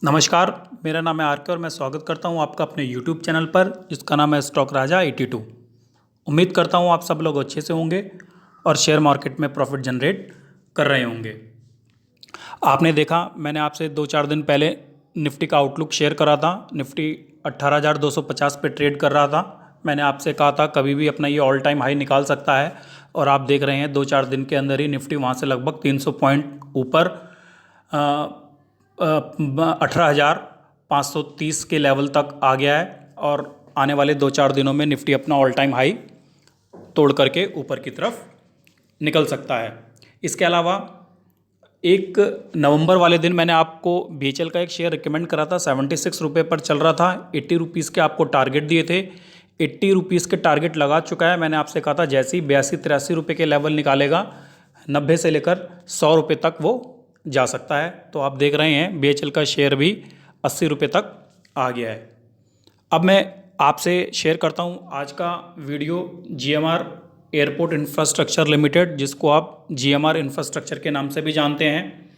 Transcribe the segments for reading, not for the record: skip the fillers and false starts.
नमस्कार, मेरा नाम है आर के और मैं स्वागत करता हूं आपका अपने यूट्यूब चैनल पर जिसका नाम है स्टॉक राजा 82। उम्मीद करता हूं आप सब लोग अच्छे से होंगे और शेयर मार्केट में प्रॉफिट जनरेट कर रहे होंगे। आपने देखा, मैंने आपसे 2-4 दिन पहले निफ्टी का आउटलुक शेयर करा था। निफ्टी 18,250 पे ट्रेड कर रहा था। मैंने आपसे कहा था कभी भी अपना ये ऑल टाइम हाई निकाल सकता है और आप देख रहे हैं 2-4 दिन के अंदर ही निफ्टी वहाँ से लगभग 300 पॉइंट ऊपर 18,530 के लेवल तक आ गया है और आने वाले 2-4 दिनों में निफ्टी अपना ऑल टाइम हाई तोड़ करके ऊपर की तरफ निकल सकता है। इसके अलावा 1 नवंबर वाले दिन मैंने आपको BHL का एक शेयर रिकमेंड करा था। 76 रुपये पर चल रहा था। 80 रुपीज़ के आपको टारगेट दिए थे। 80 रुपीज़ के टारगेट लगा चुका है। मैंने आपसे कहा था जैसे ही 82-83 रुपये के लेवल निकालेगा 90 से लेकर 100 रुपये तक वो जा सकता है। तो आप देख रहे हैं BHL का शेयर भी 80 रुपये तक आ गया है। अब मैं आपसे शेयर करता हूं आज का video GMR airport infrastructure limited, जिसको आप GMR इंफ्रास्ट्रक्चर के नाम से भी जानते हैं।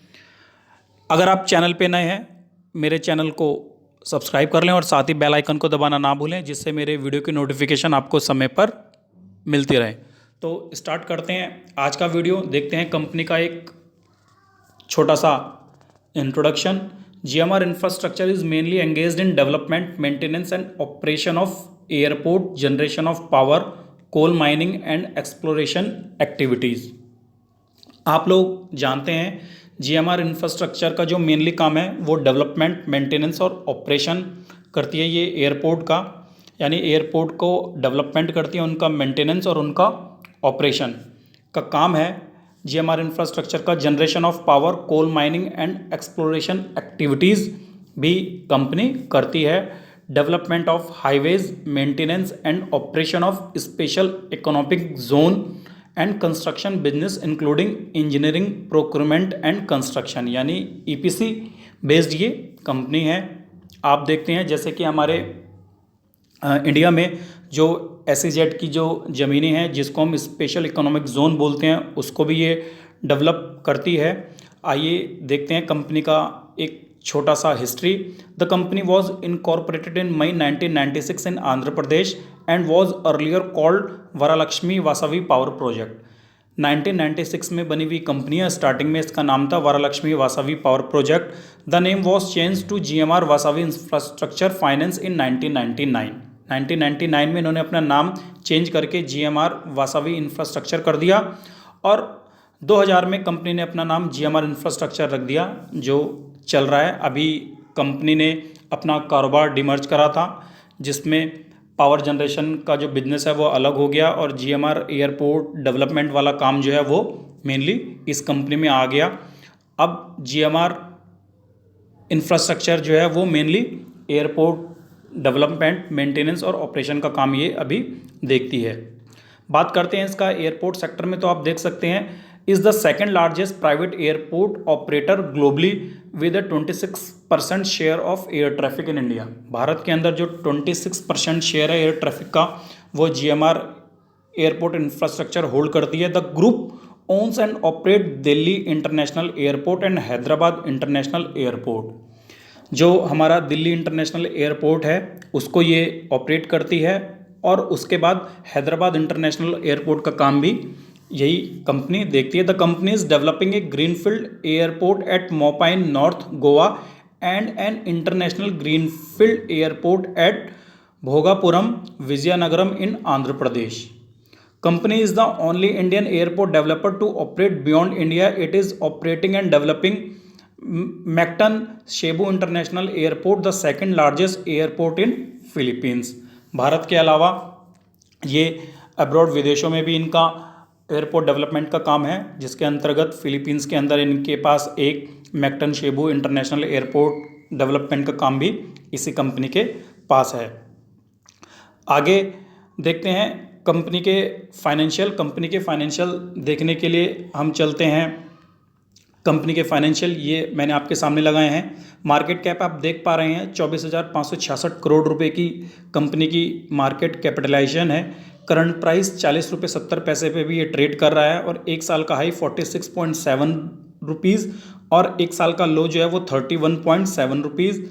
अगर आप चैनल पे नए हैं, मेरे चैनल को सब्सक्राइब कर लें और साथ ही बेल आइकन को दबाना ना भूलें, जिससे मेरे वीडियो की नोटिफिकेशन आपको समय पर मिलती रहे। तो स्टार्ट करते हैं आज का वीडियो। देखते हैं कंपनी का एक छोटा सा introduction. GMR infrastructure is mainly engaged in development, maintenance and operation of airport, generation of power, coal mining and exploration activities. आप लोग जानते हैं GMR इंफ्रास्ट्रक्चर का जो मेनली काम है वो डेवलपमेंट, मेंटेनेंस और ऑपरेशन करती है। ये एयरपोर्ट का, यानी एयरपोर्ट को डेवलपमेंट करती है, उनका मेंटेनेंस और उनका ऑपरेशन का काम है। GMR इंफ्रास्ट्रक्चर का generation of power, coal mining and exploration activities भी कंपनी करती है। Development of highways, maintenance and operation of special economic zone and construction business including engineering, procurement and construction, यानी EPC बेस्ड ये company है। आप देखते हैं जैसे कि हमारे इंडिया में जो SEZ की जो ज़मीनें हैं, जिसको हम स्पेशल इकोनॉमिक जोन बोलते हैं, उसको भी ये डेवलप करती है। आइए देखते हैं कंपनी का एक छोटा सा history. The company was incorporated in May 1996 in Andhra Pradesh and was earlier called Varalakshmi Vasavi power project. 1996 में बनी हुई कंपनी है। स्टार्टिंग में इसका नाम था Varalakshmi Vasavi power project. The name was change to GMR Vasavi infrastructure finance in 1999 में इन्होंने अपना नाम चेंज करके GMR वासवी इंफ्रास्ट्रक्चर कर दिया और 2000 में कंपनी ने अपना नाम GMR इंफ्रास्ट्रक्चर रख दिया, जो चल रहा है। अभी कंपनी ने अपना कारोबार डिमर्ज करा था, जिसमें पावर जनरेशन का जो बिजनेस है वो अलग हो गया और GMR एयरपोर्ट डेवलपमेंट वाला काम जो है वो मेनली इस कंपनी में आ गया। अब GMR इंफ्रास्ट्रक्चर जो है वो मेनली एयरपोर्ट डेवलपमेंट, मेंटेनेंस और ऑपरेशन का काम ये अभी देखती है। बात करते हैं इसका एयरपोर्ट सेक्टर में, तो आप देख सकते हैं is the second largest private airport operator globally with 26% share of air traffic in India. Bharat के अंदर जो 26% शेयर है एयर ट्रैफिक का, वो GMR एयरपोर्ट इंफ्रास्ट्रक्चर होल्ड करती है। The group owns and operate Delhi international airport and Hyderabad international airport. जो हमारा दिल्ली इंटरनेशनल एयरपोर्ट है उसको ये ऑपरेट करती है और उसके बाद हैदराबाद इंटरनेशनल एयरपोर्ट का काम भी यही कंपनी देखती है। The company is developing a greenfield airport at Mopa, north Goa and an international greenfield airport at Bhogapuram, Vizianagaram in Andhra Pradesh. Company is the only Indian airport developer to operate beyond India. It is operating and developing Mactan Cebu international airport, the second largest airport in Philippines. Bharat के अलावा ये abroad विदेशों में भी इनका airport development का काम है, जिसके अंतर्गत फिलीपींस के अंदर इनके पास एक मैक्टन शेबू इंटरनेशनल एयरपोर्ट डेवलपमेंट का काम भी इसी कंपनी के पास है। आगे देखते हैं कंपनी के फाइनेंशियल देखने के लिए हम चलते हैं। कंपनी के फाइनेंशियल ये मैंने आपके सामने लगाए हैं। मार्केट कैप आप देख पा रहे हैं 24,566 करोड़ रुपए की कंपनी की मार्केट कैपिटलाइजेशन है। करंट प्राइस 40 रुपये 70 पैसे पे भी ये ट्रेड कर रहा है और एक साल का हाई 46.7 रुपीज़ और 1 साल का लो जो है वो 31.7 रुपीज़।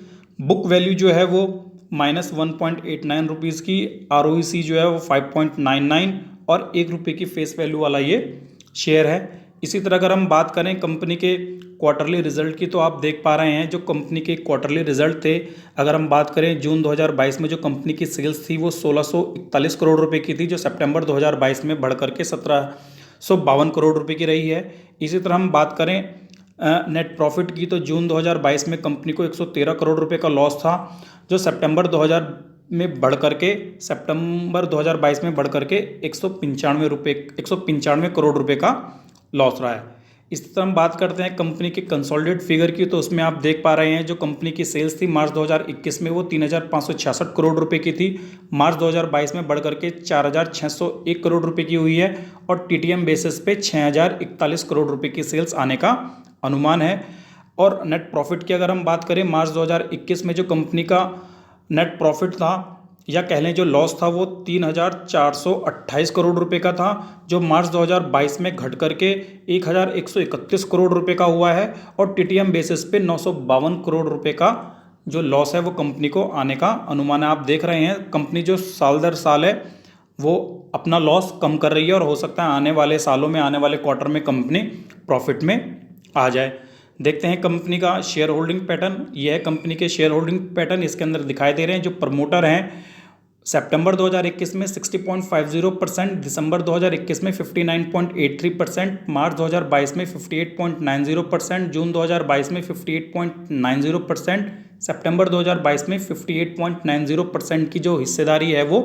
बुक वैल्यू जो है वो -1.89 रुपीज़ की, ROEC जो है वो 5.99 और 1 रुपये की फेस वैल्यू वाला ये शेयर है। इसी तरह अगर हम बात करें कंपनी के क्वार्टरली रिजल्ट की, तो आप देख पा रहे हैं जो कंपनी के क्वार्टरली रिजल्ट थे, अगर हम बात करें जून 2022 में जो कंपनी की सेल्स थी वो 1641 करोड़ रुपए की थी, जो सितंबर 2022 में बढ़ करके 1752 करोड़ रुपए की रही है। इसी तरह हम बात करें नेट प्रॉफिट की, तो जून 2022 में कंपनी को 113 करोड़ रुपए का लॉस था, जो सितंबर 2022 में बढ़ करके 195 करोड़ रुपए का लॉस रहा है। इस तरह हम बात करते हैं कंपनी के कंसोलिडेटेड फिगर की, तो उसमें आप देख पा रहे हैं जो कंपनी की सेल्स थी मार्च 2021 में वो 3566 करोड़ रुपए की थी, मार्च 2022 में बढ़ करके 4601 करोड़ रुपए की हुई है और TTM बेसिस पे 6041 करोड़ रुपए की सेल्स आने का अनुमान है। और नेट प्रॉफिट की अगर हम बात करें, मार्च 2021 में जो कंपनी का नेट प्रॉफिट था या कह लें जो लॉस था वो 3428 करोड़ रुपए का था, जो मार्च 2022 में घट करके 1131 करोड़ रुपए का हुआ है और TTM बेसिस पे 952 करोड़ रुपए का जो लॉस है वो कंपनी को आने का अनुमान है। आप देख रहे हैं कंपनी जो साल दर साल है वो अपना लॉस कम कर रही है और हो सकता है आने वाले सालों में, आने वाले क्वार्टर में कंपनी प्रॉफिट में आ जाए। देखते हैं कंपनी का शेयर होल्डिंग पैटर्न। ये है कंपनी के शेयर होल्डिंग पैटर्न, इसके अंदर दिखाई दे रहे हैं जो प्रमोटर हैं सितंबर 2021 में 60.50%, दिसंबर 2021 में 59.83%, मार्च 2022 में 58.90%, जून 2022 में 58.90%, सितंबर 2022 में 58.90% की जो हिस्सेदारी है वो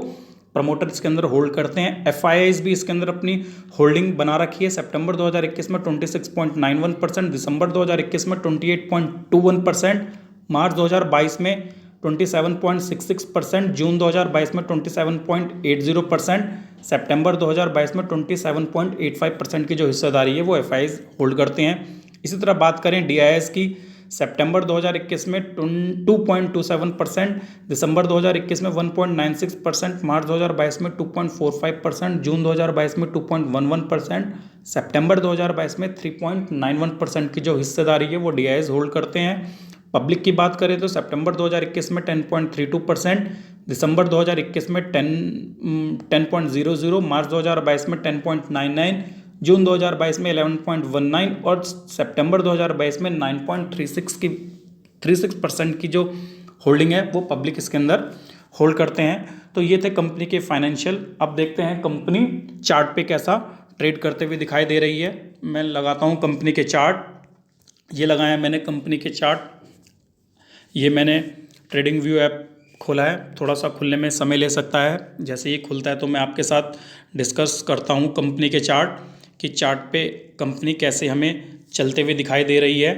प्रमोटर इसके अंदर होल्ड करते हैं। FIIs भी इसके अंदर अपनी होल्डिंग बना रखी है, सितंबर 2021 में 26.91%, दिसंबर 2021 में 28.21%, मार्च 2022 में 27.66%, जून 2022 में 27.80%, सितंबर 2022 में 27.85% की जो हिस्सेदारी है वो FIIs होल्ड करते हैं। इसी तरह बात करें DIIs की, सितंबर 2021 में 2.27%, दिसंबर 2021 में 1.96%, मार्च 2022 में 2.45%, जून 2022 में 2.11%, सितंबर 2022 में 3.91% की जो हिस्सेदारी है वो DIIs होल्ड करते हैं। पब्लिक की बात करें तो सितंबर 2021 में 10.32%, दिसंबर 2021 में 10.00, मार्च 2022 में 10.99, जून 2022 में 11.19 और सितंबर 2022 में 9.36% की जो होल्डिंग है वो पब्लिक इसके अंदर होल्ड करते हैं। तो ये थे कंपनी के फाइनेंशियल। अब देखते हैं कंपनी चार्ट पे कैसा ट्रेड करते हुए दिखाई दे रही है। मैं लगाता हूँ कंपनी के चार्ट। ये लगाया मैंने कंपनी के चार्ट। ये मैंने ट्रेडिंग व्यू ऐप खोला है, थोड़ा सा खुलने में समय ले सकता है। जैसे ये खुलता है तो मैं आपके साथ डिस्कस करता हूँ कंपनी के चार्ट, कि चार्ट पे कंपनी कैसे हमें चलते हुए दिखाई दे रही है,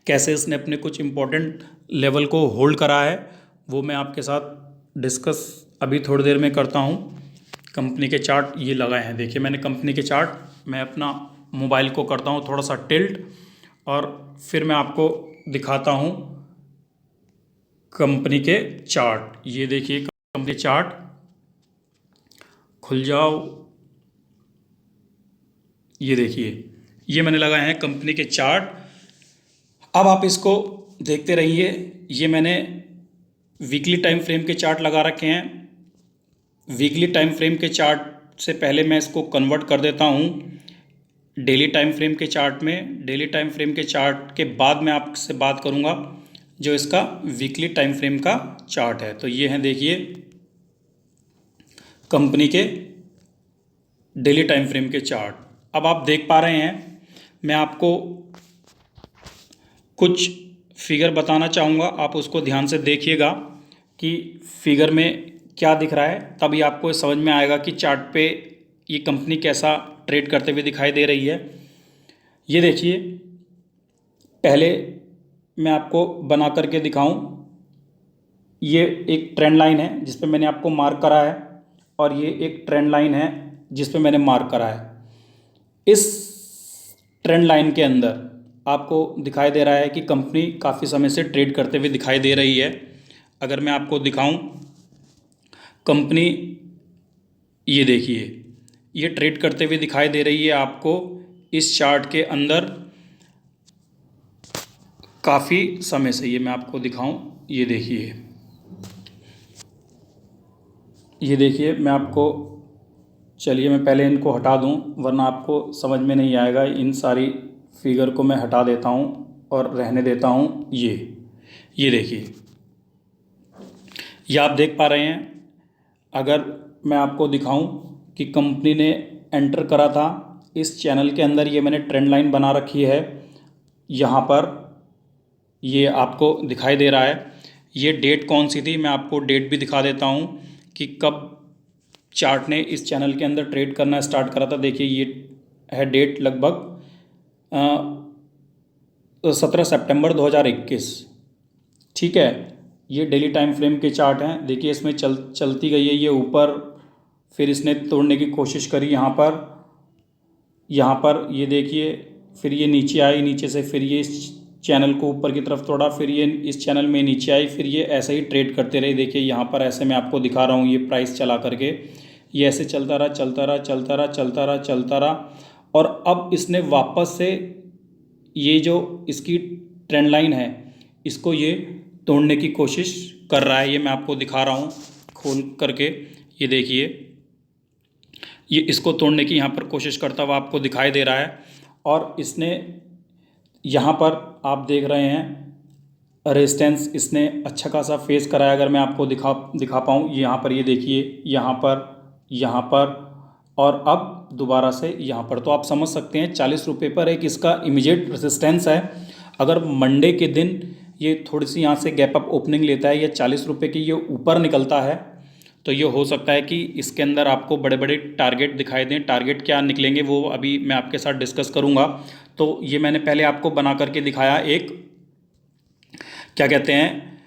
कैसे इसने अपने कुछ इम्पोर्टेंट लेवल को होल्ड करा है, वो मैं आपके साथ डिस्कस अभी थोड़ी देर में करता हूँ। कंपनी के चार्ट ये लगाए हैं, देखिए मैंने कंपनी के चार्ट, मैं अपना मोबाइल को करता हूँ थोड़ा सा टिल्ट और फिर मैं आपको दिखाता हूँ कंपनी के चार्ट। ये देखिए कंपनी चार्ट, खुल जाओ। ये देखिए ये मैंने लगाए हैं कंपनी के चार्ट। अब आप इसको देखते रहिए। ये मैंने वीकली टाइम फ्रेम के चार्ट लगा रखे हैं। वीकली टाइम फ्रेम के चार्ट से पहले मैं इसको कन्वर्ट कर देता हूँ डेली टाइम फ्रेम के चार्ट में। डेली टाइम फ्रेम के चार्ट के बाद मैं आपसे बात करूँगा जो इसका वीकली टाइम फ्रेम का चार्ट है। तो ये हैं देखिए कंपनी के डेली टाइम फ्रेम के चार्ट। अब आप देख पा रहे हैं, मैं आपको कुछ फिगर बताना चाहूँगा, आप उसको ध्यान से देखिएगा कि फिगर में क्या दिख रहा है, तभी आपको समझ में आएगा कि चार्ट पे ये कंपनी कैसा ट्रेड करते हुए दिखाई दे रही है। ये देखिए, पहले मैं आपको बना करके दिखाऊं, ये एक ट्रेंड लाइन है जिस पे मैंने आपको मार्क करा है और ये एक ट्रेंड लाइन है जिस पे मैंने मार्क करा है। इस ट्रेंड लाइन के अंदर आपको दिखाई दे रहा है कि कंपनी काफ़ी समय से ट्रेड करते हुए दिखाई दे रही है। अगर मैं आपको दिखाऊं कंपनी, ये देखिए ये ट्रेड करते हुए दिखाई दे रही है आपको इस चार्ट के अंदर काफ़ी समय से, ये मैं आपको दिखाऊं, ये देखिए, ये देखिए मैं आपको, चलिए मैं पहले इनको हटा दूं वरना आपको समझ में नहीं आएगा। इन सारी फिगर को मैं हटा देता हूं और रहने देता हूं। ये देखिए, ये आप देख पा रहे हैं। अगर मैं आपको दिखाऊं कि कंपनी ने एंटर करा था इस चैनल के अंदर, ये मैंने ट्रेंड लाइन बना रखी है यहाँ पर, ये आपको दिखाई दे रहा है। ये डेट कौन सी थी, मैं आपको डेट भी दिखा देता हूँ कि कब चार्ट ने इस चैनल के अंदर ट्रेड करना स्टार्ट करा था। देखिए ये है डेट, लगभग 17 सितंबर 2021। ठीक है, ये डेली टाइम फ्रेम के चार्ट हैं। देखिए इसमें चलती गई है ये ऊपर, फिर इसने तोड़ने की कोशिश करी यहाँ पर ये देखिए, फिर ये नीचे आई, नीचे से फिर ये इस चैनल को ऊपर की तरफ तोड़ा, फिर ये इस चैनल में नीचे आई, फिर ये ऐसे ही ट्रेड करते रहे। देखिए यहाँ पर ऐसे मैं आपको दिखा रहा हूँ, ये प्राइस चला करके ये ऐसे चलता रहा, चलता रहा, चलता रहा, चलता रहा, चलता रहा, और अब इसने वापस से ये जो इसकी ट्रेंड लाइन है इसको ये तोड़ने की कोशिश कर रहा है। ये मैं आपको दिखा रहा हूँ खोल करके, ये देखिए, ये इसको तोड़ने की यहाँ पर कोशिश करता हुआ आपको दिखाई दे रहा है। और इसने यहाँ पर आप देख रहे हैं रेजिस्टेंस इसने अच्छा खासा फेस कराया। अगर मैं आपको दिखा पाऊँ, यहाँ पर ये देखिए, यहाँ पर और अब दोबारा से यहाँ पर, तो आप समझ सकते हैं 40 रुपये पर एक इसका इमीडिएट रेजिस्टेंस है। अगर मंडे के दिन ये थोड़ी सी यहाँ से गैप अप ओपनिंग लेता है या 40 रुपये की ये ऊपर निकलता है, तो ये हो सकता है कि इसके अंदर आपको बड़े बड़े टारगेट दिखाई दें। टारगेट क्या निकलेंगे वो अभी मैं आपके साथ डिस्कस करूँगा। तो ये मैंने पहले आपको बना करके दिखाया, एक क्या कहते हैं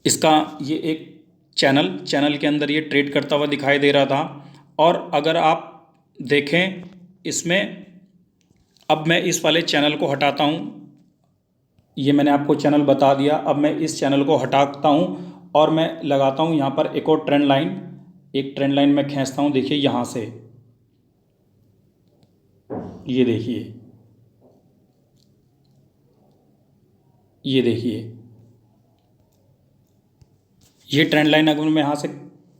इसका, ये एक चैनल के अंदर ये ट्रेड करता हुआ दिखाई दे रहा था। और अगर आप देखें इसमें, अब मैं इस वाले चैनल को हटाता हूँ, ये मैंने आपको चैनल बता दिया। अब मैं इस चैनल को हटाता हूँ और मैं लगाता हूँ यहाँ पर एक और ट्रेंड लाइन, एक ट्रेंड लाइन मैं खींचता हूँ। देखिए यहाँ से, ये देखिए, ये देखिए, ये ट्रेंड लाइन अगर मैं यहाँ से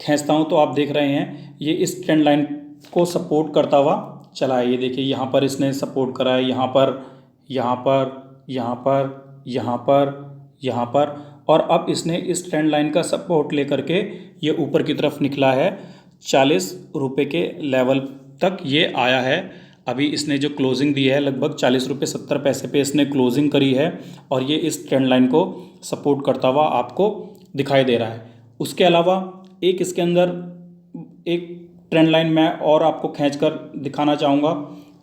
खींचता हूँ तो आप देख रहे हैं ये इस ट्रेंड लाइन को सपोर्ट करता हुआ चला है। ये देखिए यहाँ पर इसने सपोर्ट करा है, यहाँ पर, यहाँ पर, यहाँ पर, यहाँ पर, यहाँ पर, और अब इसने इस ट्रेंड लाइन का सपोर्ट लेकर के ये ऊपर की तरफ निकला है। 40 रुपये के लेवल तक ये आया है। अभी इसने जो क्लोजिंग दी है लगभग 40 रुपये 70 पैसे पे इसने क्लोजिंग करी है, और ये इस ट्रेंड लाइन को सपोर्ट करता हुआ आपको दिखाई दे रहा है। उसके अलावा एक इसके अंदर एक ट्रेंड लाइन मैं और आपको खींच कर दिखाना चाहूँगा।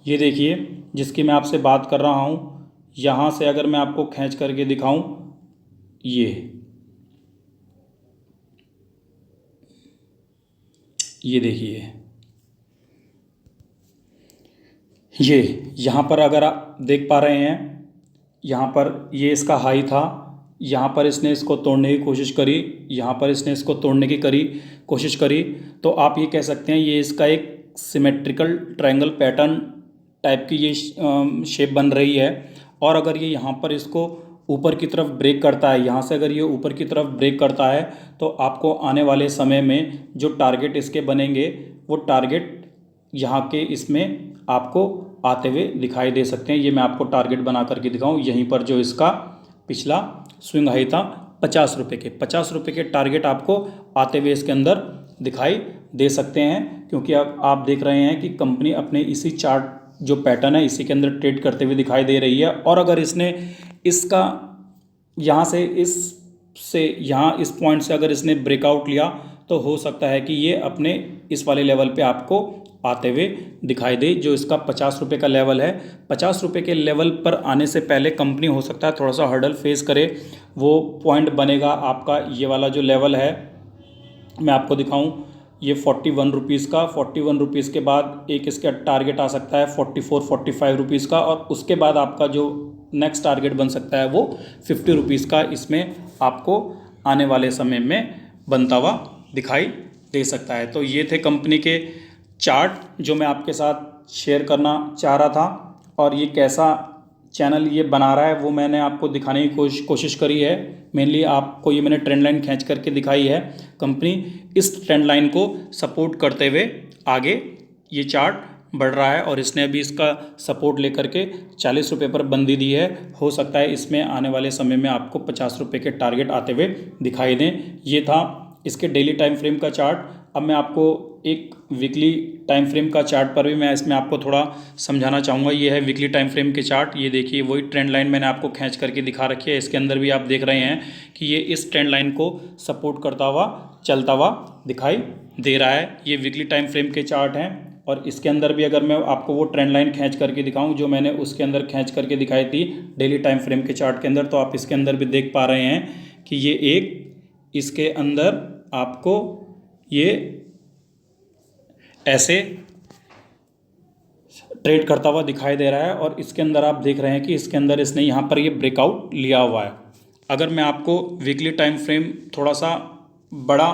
ये देखिए जिसकी मैं आपसे बात कर रहा हूँ, यहाँ से अगर मैं आपको खींच करके दिखाऊँ, ये देखिए, ये यहाँ पर अगर आप देख पा रहे हैं, यहाँ पर ये इसका हाई था, यहाँ पर इसने इसको तोड़ने की कोशिश करी, यहाँ पर इसने इसको तोड़ने की कोशिश करी। तो आप ये कह सकते हैं ये इसका एक सिमेट्रिकल ट्रायंगल पैटर्न टाइप की ये शेप बन रही है। और अगर ये यहाँ पर इसको ऊपर की तरफ ब्रेक करता है, यहाँ से अगर ये ऊपर की तरफ ब्रेक करता है, तो आपको आने वाले समय में जो टारगेट इसके बनेंगे वो टारगेट यहाँ के इसमें आपको आते हुए दिखाई दे सकते हैं। ये मैं आपको टारगेट बना करके दिखाऊँ, यहीं पर जो इसका पिछला स्विंग हाई था 50 रुपये के, 50 रुपये के टारगेट आपको आते हुए इसके अंदर दिखाई दे सकते हैं। क्योंकि अब आप देख रहे हैं कि कंपनी अपने इसी चार्ट जो पैटर्न है इसी के अंदर ट्रेड करते हुए दिखाई दे रही है। और अगर इसने इसका यहाँ से यहाँ इस पॉइंट से अगर इसने ब्रेकआउट लिया तो हो सकता है कि ये अपने इस वाले लेवल पे आपको आते हुए दिखाई दे, जो इसका 50 रुपये का लेवल है। 50 रुपये के लेवल पर आने से पहले कंपनी हो सकता है थोड़ा सा हर्डल फेस करे। वो पॉइंट बनेगा आपका ये वाला जो लेवल है, मैं आपको दिखाऊं, ये 41 रुपीज़ का, 41 रुपीज़ के बाद एक इसका टारगेट आ सकता है 44-45 रुपीज़ का, और उसके बाद आपका जो नेक्स्ट टारगेट बन सकता है वो 50 रुपीज़ का इसमें आपको आने वाले समय में बनता हुआ दिखाई दे सकता है। तो ये थे कंपनी के चार्ट जो मैं आपके साथ शेयर करना चाह रहा था। और ये कैसा चैनल ये बना रहा है वो मैंने आपको दिखाने की कोशिश करी है। मेनली आपको ये मैंने ट्रेंड लाइन खींच करके दिखाई है। कंपनी इस ट्रेंड लाइन को सपोर्ट करते हुए आगे ये चार्ट बढ़ रहा है और इसने अभी इसका सपोर्ट लेकर के 40 रुपये पर बंदी दी है। हो सकता है इसमें आने वाले समय में आपको 50 रुपये के टारगेट आते हुए दिखाई दें। ये था इसके डेली टाइम फ्रेम का चार्ट। अब मैं आपको एक वीकली टाइम फ्रेम का चार्ट पर भी मैं इसमें आपको थोड़ा समझाना चाहूँगा। ये है वीकली टाइम फ्रेम के चार्ट। ये देखिए वही ट्रेंड लाइन मैंने आपको खींच करके दिखा रखी है। इसके अंदर भी आप देख रहे हैं कि ये इस ट्रेंड लाइन को सपोर्ट करता हुआ चलता हुआ दिखाई दे रहा है। ये वीकली टाइम फ्रेम के चार्ट हैं और इसके अंदर भी अगर मैं आपको वो ट्रेंड लाइन खींच करके दिखाऊं जो मैंने उसके अंदर खींच करके दिखाई थी डेली टाइम फ्रेम के चार्ट के अंदर, तो आप इसके अंदर भी देख पा रहे हैं कि ये एक इसके अंदर आपको ये ऐसे ट्रेड करता हुआ दिखाई दे रहा है और इसके अंदर आप देख रहे हैं कि इसके अंदर इसने यहाँ पर ये ब्रेकआउट लिया हुआ है। अगर मैं आपको वीकली टाइम फ्रेम थोड़ा सा बड़ा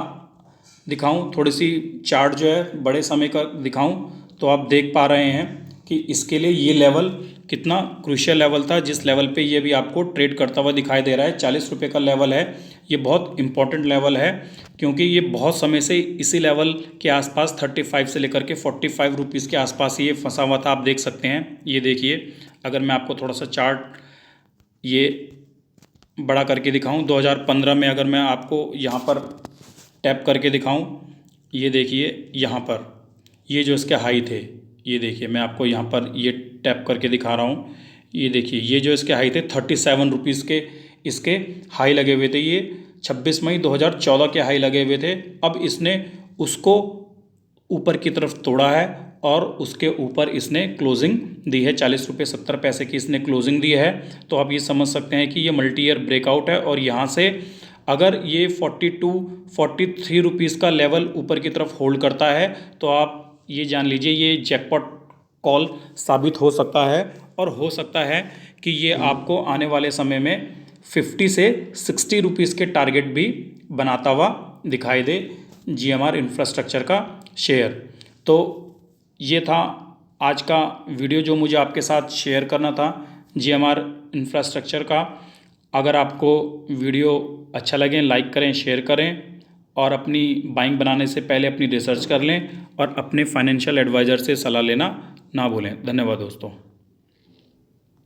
दिखाऊं, थोड़ी सी चार्ट जो है बड़े समय का दिखाऊं, तो आप देख पा रहे हैं कि इसके लिए ये लेवल कितना क्रूशियल लेवल था जिस लेवल पे ये भी आपको ट्रेड करता हुआ दिखाई दे रहा है। 40 रुपये का लेवल है। ये बहुत इंपॉर्टेंट लेवल है क्योंकि ये बहुत समय से इसी लेवल के आसपास 35 से लेकर के 45 रुपीज़ के आसपास ये फंसा हुआ था। आप देख सकते हैं। ये देखिए अगर मैं आपको थोड़ा सा चार्ट ये बड़ा करके दिखाऊं 2015 में अगर मैं आपको यहाँ पर टैप करके दिखाऊं, ये देखिए यहाँ पर ये जो इसके हाई थे, ये देखिए मैं आपको यहाँ पर ये टैप करके दिखा रहा हूँ। ये देखिए ये जो इसके हाई थे 37 रुपीज़ के इसके हाई लगे हुए थे। ये 26 मई 2014 के हाई लगे हुए थे। अब इसने उसको ऊपर की तरफ तोड़ा है और उसके ऊपर इसने क्लोजिंग दी है 40 रुपये 70 पैसे की इसने क्लोजिंग दी है। तो आप ये समझ सकते हैं कि ये मल्टी ईयर ब्रेकआउट है और यहाँ से अगर ये 43 रुपीज़ का लेवल ऊपर की तरफ होल्ड करता है तो आप ये जान लीजिए ये जैकपॉट कॉल साबित हो सकता है और हो सकता है कि ये आपको आने वाले समय में 50 से 60 रुपीज़ के टारगेट भी बनाता हुआ दिखाई दे GMR इंफ्रास्ट्रक्चर का शेयर। तो ये था आज का वीडियो जो मुझे आपके साथ शेयर करना था GMR इंफ्रास्ट्रक्चर का। अगर आपको वीडियो अच्छा लगे लाइक करें, शेयर करें और अपनी बाइंग बनाने से पहले अपनी रिसर्च कर लें और अपने फाइनेंशियल एडवाइज़र से सलाह लेना ना भूलें। धन्यवाद दोस्तों।